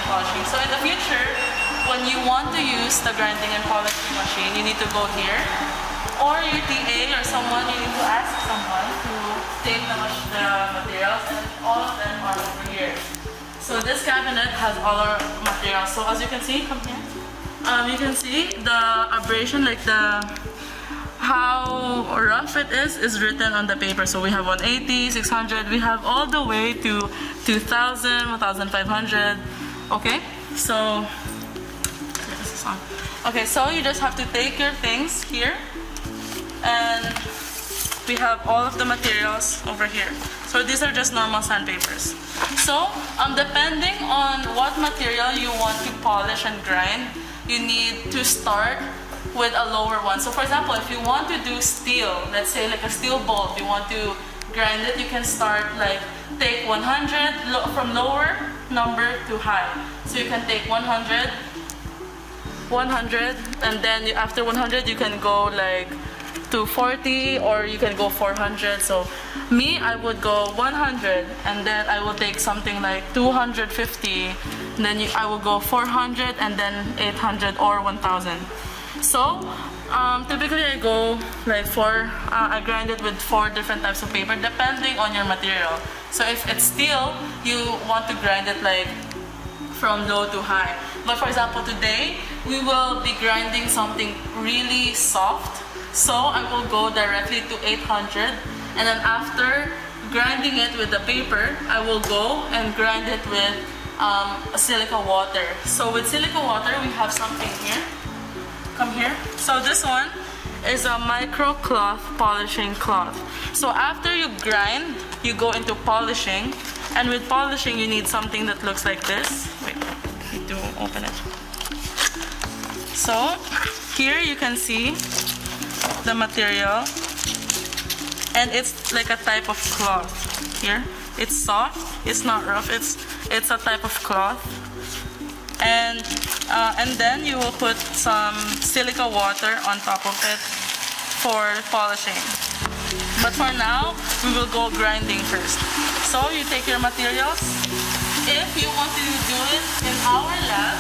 polishing. So in the future, when you want to use the grinding and polishing machine, you need to go here, or your TA or someone, you need to ask someone to take the materials, and all of them are over here. So this cabinet has all our materials. So as you can see, come here. You can see the abrasion, like how rough it is written on the paper. So we have 180, 600, we have all the way to 2000, 1500. Okay, so this is on. Okay, so you just have to take your things here, and we have all of the materials over here. So these are just normal sandpapers. So depending on what material you want to polish and grind, you need to start with a lower one. So for example, if you want to do steel, let's say like a steel bolt, you want to grind it, you can start like take 100 from lower number to high. So you can take 100, and then after 100 you can go like to 40, or you can go 400. So me, I would go 100, and then I will take something like 250, and then I will go 400, and then 800 or 1000. So typically I go like I grind it with 4 different types of paper depending on your material. So if it's steel, you want to grind it like from low to high. But for example, today we will be grinding something really soft. So I will go directly to 800, and then after grinding it with the paper, I will go and grind it with silica water. So with silica water, we have something here. Come here. So this one is a micro cloth polishing cloth. So after you grind, you go into polishing, and with polishing, you need something that looks like this. Wait, I need to open it. So here you can see the material, and it's like a type of cloth. Here it's soft, it's not rough, it's a type of cloth, and then you will put some silica water on top of it for polishing. But for now, we will go grinding first. So you take your materials. If you want to do it in our lab,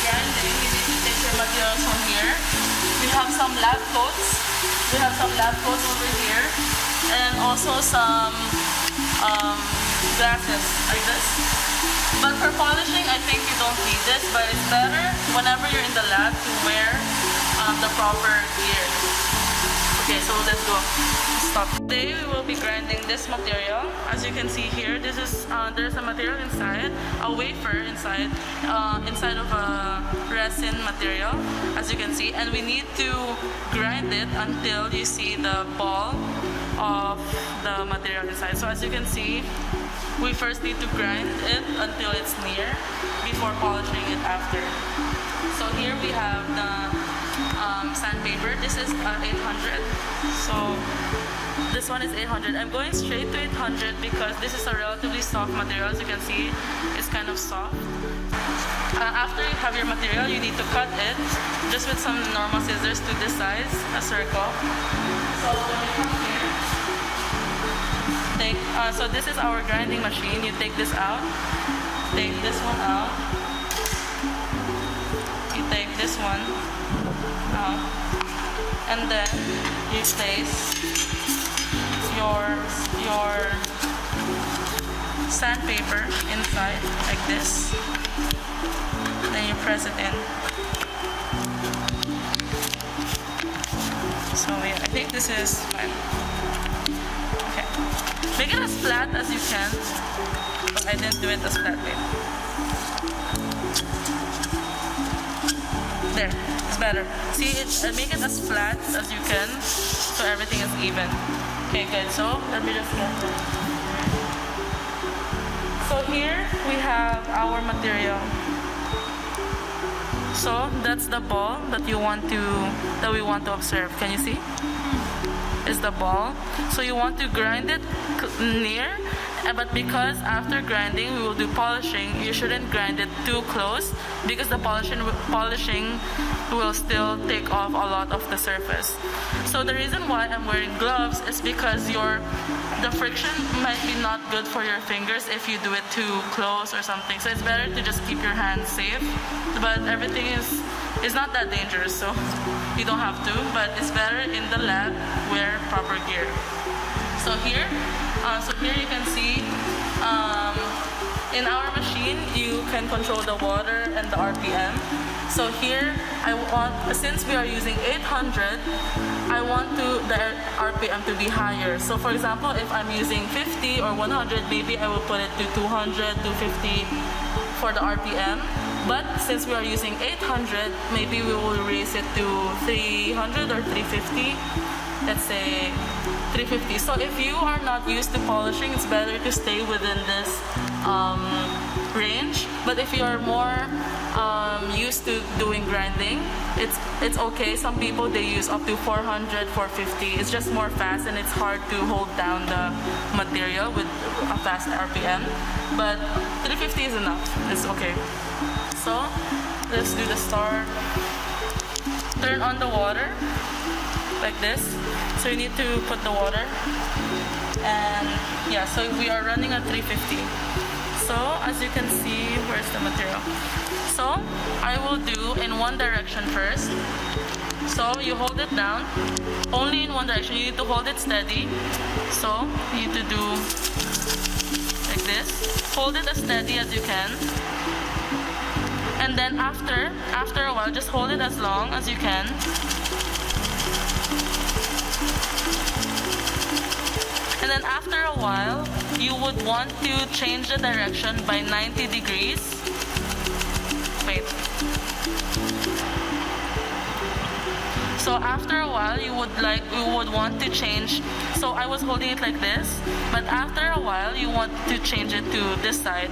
grinding, you need to take your materials from here. We have some lab coats. We have some lab coats over here, and also some glasses like this. But for polishing, I think you don't need this, but it's better whenever you're in the lab to wear the proper gear. Okay, so let's go. Stop. Today we will be grinding this material. As you can see here, this is there's a material inside, a wafer inside of a resin material, as you can see, and we need to grind it until you see the ball of the material inside. So as you can see, we first need to grind it until it's near before polishing it after. So here we have the sandpaper. This is 800. So this one is 800. I'm going straight to 800 because this is a relatively soft material. As you can see, it's kind of soft. After you have your material, you need to cut it just with some normal scissors to this size, a circle. So when you come here, so this is our grinding machine. You take this out, take this one out, you take this one out, and then you place your sandpaper inside like this. Then you press it in. So yeah, I think this is fine. Okay. Make it as flat as you can, but I didn't do it as flat way. There, it's better. See, make it as flat as you can, so everything is even. Okay, good. So let me just get it. So here we have our material. So that's the ball that we want to observe. Can you see? Is the ball. So you want to grind it near, But because after grinding we will do polishing, you shouldn't grind it too close because the polishing will still take off a lot of the surface. So the reason why I'm wearing gloves is because the friction might be not good for your fingers if you do it too close or something. So it's better to just keep your hands safe. But everything is not that dangerous, so you don't have to. But it's better in the lab, wear proper gear. So here you can see in our machine you can control the water and the RPM. So here since we are using 800, I want the RPM to be higher. So for example, if I'm using 50 or 100, maybe I will put it to 200, 250 for the RPM. But since we are using 800, maybe we will raise it to 300 or 350. Let's say 350. So if you are not used to polishing, it's better to stay within this range. But if you are more used to doing grinding, it's okay. Some people, they use up to 400, 450. It's just more fast and it's hard to hold down the material with a fast RPM. But 350 is enough. It's okay. So let's do the start. Turn on the water like this. So you need to put the water, and yeah, so we are running at 350. So as you can see, where's the material? So I will do in one direction first. So you hold it down, only in one direction. You need to hold it steady. So you need to do like this. Hold it as steady as you can. And then after a while, just hold it as long as you can. And then after a while, you would want to change the direction by 90 degrees. Wait. So after a while, you would want to change. So I was holding it like this, but after a while, you want to change it to this side,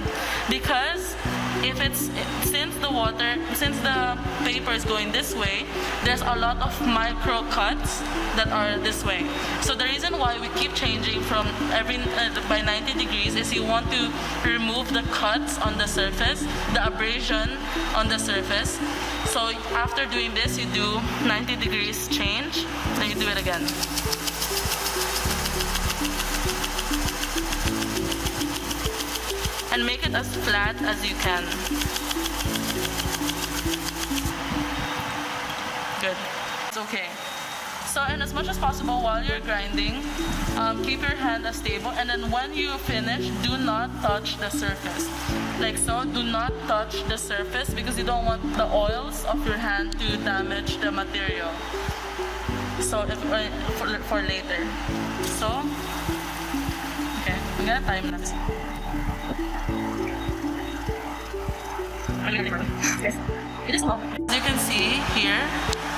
because since the paper is going this way, there's a lot of micro cuts that are this way. So the reason why we keep changing from by 90 degrees is you want to remove the cuts on the surface, the abrasion on the surface. So after doing this, you do 90 degrees change, then you do it again. And make it as flat as you can. Good. It's okay. So, and as much as possible while you're grinding, keep your hand as stable, and then when you finish, do not touch the surface. Like so, do not touch the surface because you don't want the oils of your hand to damage the material. So, for later. So, okay, I'm gonna time lapse. As you can see here,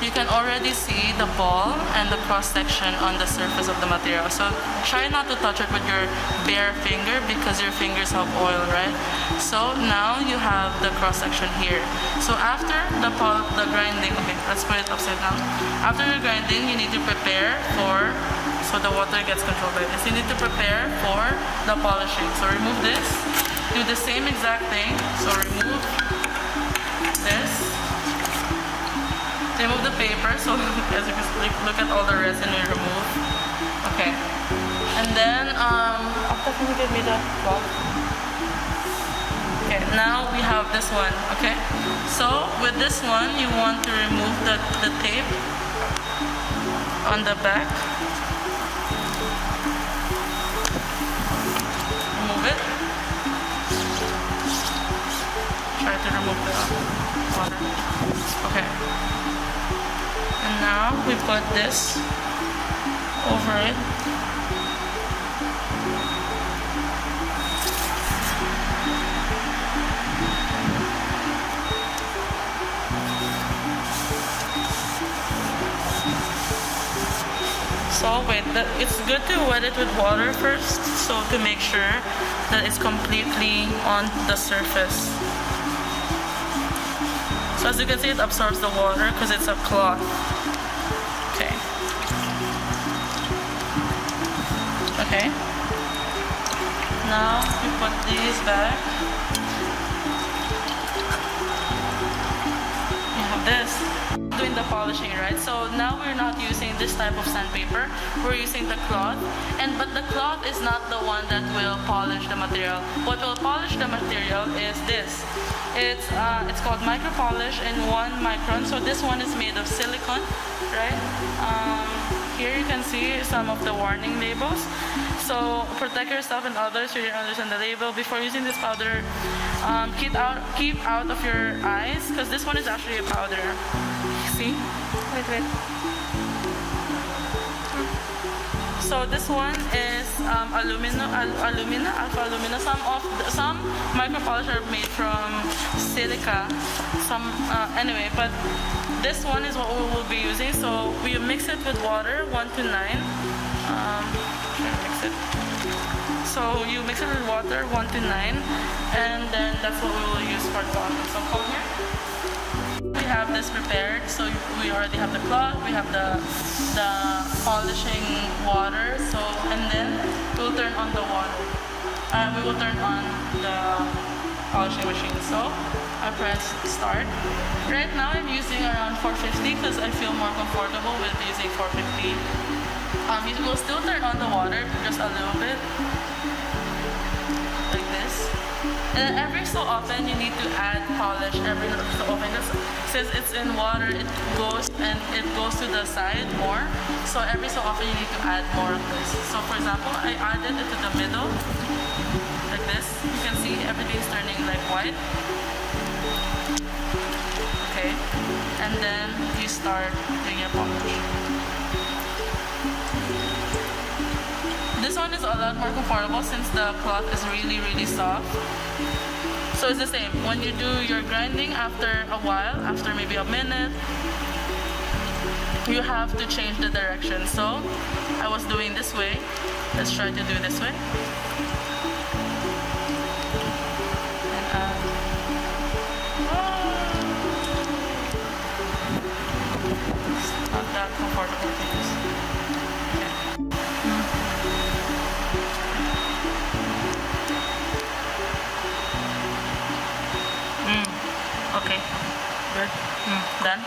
you can already see the ball and the cross section on the surface of the material. So try not to touch it with your bare finger because your fingers have oil, right? So now you have the cross section here. So after the grinding, okay, let's put it upside down. After your grinding, you need to prepare so the water gets controlled by this. You need to prepare for the polishing. So remove this. Do the same exact thing. So remove this. Remove the paper. So as you can look at all the resin we remove. Okay. And then can you give me the box? Okay. Now we have this one. Okay. So with this one, you want to remove the tape on the back. Remove it. Try to remove the water. Okay. And now we put this over it. So wait, it's good to wet it with water first, so to make sure that it's completely on the surface. So as you can see, it absorbs the water because it's a cloth. Okay. Okay. Now you put these back. You have this. Doing the polishing, right? So now we're not using this type of sandpaper. We're using the cloth, but the cloth is not the one that will polish the material. What will polish the material is this. It's called micro polish in 1 micron. So this one is made of silicone, right? Here you can see some of the warning labels. So protect yourself and others. Read and understand the label before using this powder. Keep out of your eyes, because this one is actually a powder. See? Wait. So this one is alpha alumina. Some micro polish are made from silica. Anyway, but this one is what we will be using. So we mix it with water, 1 to 9. Mix it. So you mix it with water, 1 to 9, and then that's what we will use for cloth. So come here. We have this prepared. So we already have the cloth. We have the polishing water. So and then we'll turn on the water. We will turn on the polishing machine. So I press start. Right now I'm using around 450 because I feel more comfortable with using 450. You will still turn on the water just a little bit, like this. And every so often you need to add polish. Every so often, since it's in water, it goes to the side more. So every so often you need to add more of this. So for example, I added it to the middle, like this. You can see everything's turning like white. Okay, and then you start doing your polish. This one is a lot more comfortable since the cloth is really soft. So it's the same. When you do your grinding after a while, after maybe a minute, you have to change the direction. So I was doing this way. Let's try to do this way. It's not that comfortable to use. Okay, good. Done.